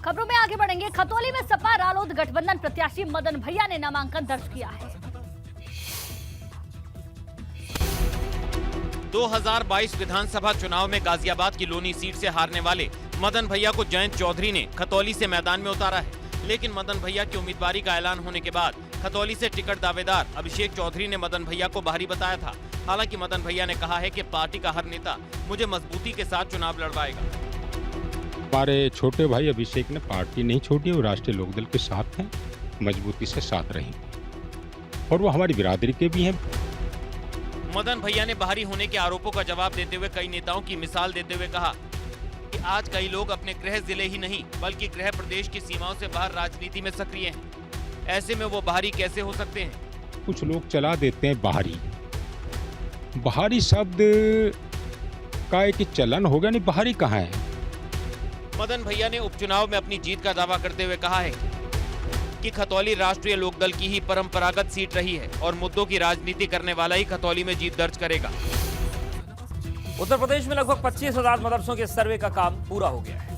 खबरों में आगे बढ़ेंगे। खतौली में सपा रालोद गठबंधन प्रत्याशी मदन भैया ने नामांकन दर्ज किया है। 2022 विधानसभा चुनाव में गाजियाबाद की लोनी सीट से हारने वाले मदन भैया को जयंत चौधरी ने खतौली से मैदान में उतारा है। लेकिन मदन भैया की उम्मीदवारी का ऐलान होने के बाद खतौली से टिकट दावेदार अभिषेक चौधरी ने मदन भैया को बाहरी बताया था। हालांकि मदन भैया ने कहा है कि पार्टी का हर नेता मुझे मजबूती के साथ चुनाव लड़वाएगा। हमारे छोटे भाई अभिषेक ने पार्टी नहीं छोड़ी, वो राष्ट्रीय लोकदल के साथ हैं, मजबूती से साथ रही और वो हमारी बिरादरी के भी हैं। मदन भैया ने बाहरी होने के आरोपों का जवाब देते हुए कई नेताओं की मिसाल देते हुए कहा कि आज कई लोग अपने गृह जिले ही नहीं बल्कि गृह प्रदेश की सीमाओं से बाहर राजनीति में सक्रिय हैं। ऐसे में वो बाहरी कैसे हो सकते हैं? कुछ लोग चला देते हैं बाहरी। बाहरी शब्द का एक चलन हो गया, नहीं बाहरी कहाँ है। मदन भैया ने उपचुनाव में अपनी जीत का दावा करते हुए कहा है कि खतौली राष्ट्रीय लोकदल की ही परंपरागत सीट रही है और मुद्दों की राजनीति करने वाला ही खतौली में जीत दर्ज करेगा। उत्तर प्रदेश में लगभग 25,000 मदरसों के सर्वे का काम पूरा हो गया है।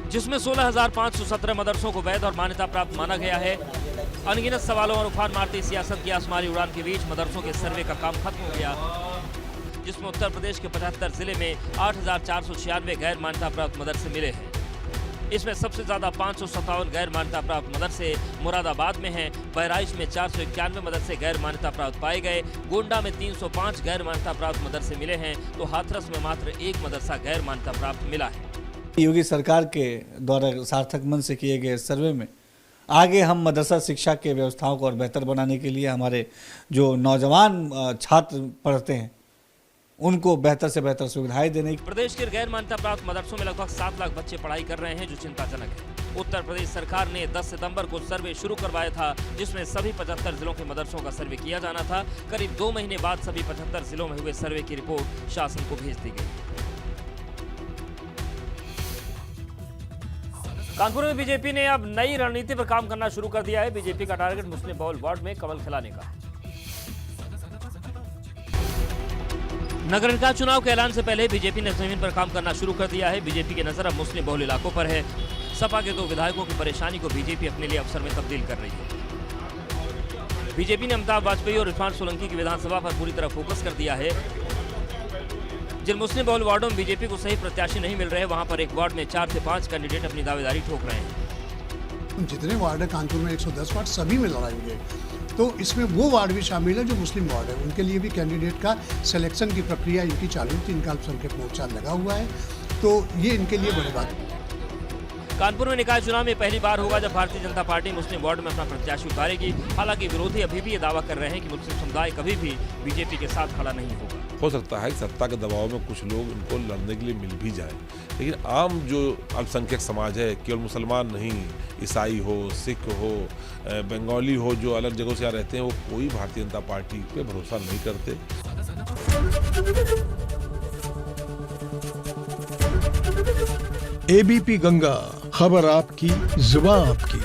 जिसमें 16,517 मदरसों को वैध और मान्यता प्राप्त माना गया है। अनगिनत सवालों और उफान मारती सियासत की आसमानी उड़ान के बीच मदरसों के सर्वे का काम खत्म हो गया, जिसमें उत्तर प्रदेश के 75 जिले में 8,496 गैर मान्यता प्राप्त मदरसे मिले हैं। इसमें सबसे ज्यादा 557 गैर मान्यता प्राप्त मदरसे मुरादाबाद में हैं। बहराइच में 491 मदरसे गैर मान्यता प्राप्त पाए गए। गोंडा में 305 गैर मान्यता प्राप्त मदरसे मिले हैं, तो हाथरस में मात्र एक मदरसा गैर मान्यता प्राप्त मिला है। योगी सरकार के द्वारा सार्थक मन से किए गए सर्वे में आगे हम मदरसा शिक्षा के व्यवस्थाओं को और बेहतर बनाने के लिए हमारे जो नौजवान छात्र पढ़ते हैं उनको बेहतर से बेहतर सुविधाएं देने की। प्रदेश के गैर मान्यता प्राप्त मदरसों में लगभग 7 लाख बच्चे पढ़ाई कर रहे हैं, जो चिंताजनक है। उत्तर प्रदेश सरकार ने 10 सितंबर को सर्वे शुरू करवाया था, जिसमें सभी 75 जिलों के मदरसों का सर्वे किया जाना था। करीब 2 महीने बाद सभी 75 जिलों में हुए सर्वे की रिपोर्ट शासन को भेज दी गई। कानपुर में बीजेपी ने अब नई रणनीति पर काम करना शुरू कर दिया है। बीजेपी का टारगेट मुस्लिम बहुल वार्ड में कमल खिलाने का है। नगर निकाय चुनाव के ऐलान से पहले बीजेपी ने जमीन पर काम करना शुरू कर दिया है। बीजेपी की नजर अब मुस्लिम बहुल इलाकों पर है। सपा के 2 विधायकों की परेशानी को बीजेपी अपने लिए अवसर में तब्दील कर रही है। बीजेपी ने अमिताभ वाजपेयी और इरफान सोलंकी की विधानसभा पर पूरी तरह फोकस कर दिया है। जिन मुस्लिम बहुल वार्डों में बीजेपी को सही प्रत्याशी नहीं मिल रहे, वहां पर एक वार्ड में 4 से 5 कैंडिडेट अपनी दावेदारी ठोक रहे हैं। जितने वार्ड है कानपुर में 110 वार्ड सभी में लड़ाएंगे, तो इसमें वो वार्ड भी शामिल है जो मुस्लिम वार्ड है। उनके लिए भी कैंडिडेट का सिलेक्शन की प्रक्रिया इनकी चालू थी। इनका अल्पसंख्यक मोर्चा लगा हुआ है, तो ये इनके लिए बड़ी बात है। कानपुर में निकाय चुनाव में पहली बार होगा जब भारतीय जनता पार्टी मुस्लिम वार्ड में अपना प्रत्याशी उतारेगी। हालांकि विरोधी अभी भी ये दावा कर रहे हैं कि मुस्लिम समुदाय कभी भी बीजेपी के साथ खड़ा नहीं होगा। हो सकता है कि सत्ता के दबाव में कुछ लोग इनको लड़ने के लिए मिल भी जाए, लेकिन आम जो अल्पसंख्यक समाज है, केवल मुसलमान नहीं, ईसाई हो, सिख हो, बंगाली हो, जो अलग जगहों से रहते हैं, वो कोई भारतीय जनता पार्टी पे भरोसा नहीं करते। एबीपी गंगा, खबर आपकी, जुबान आपकी।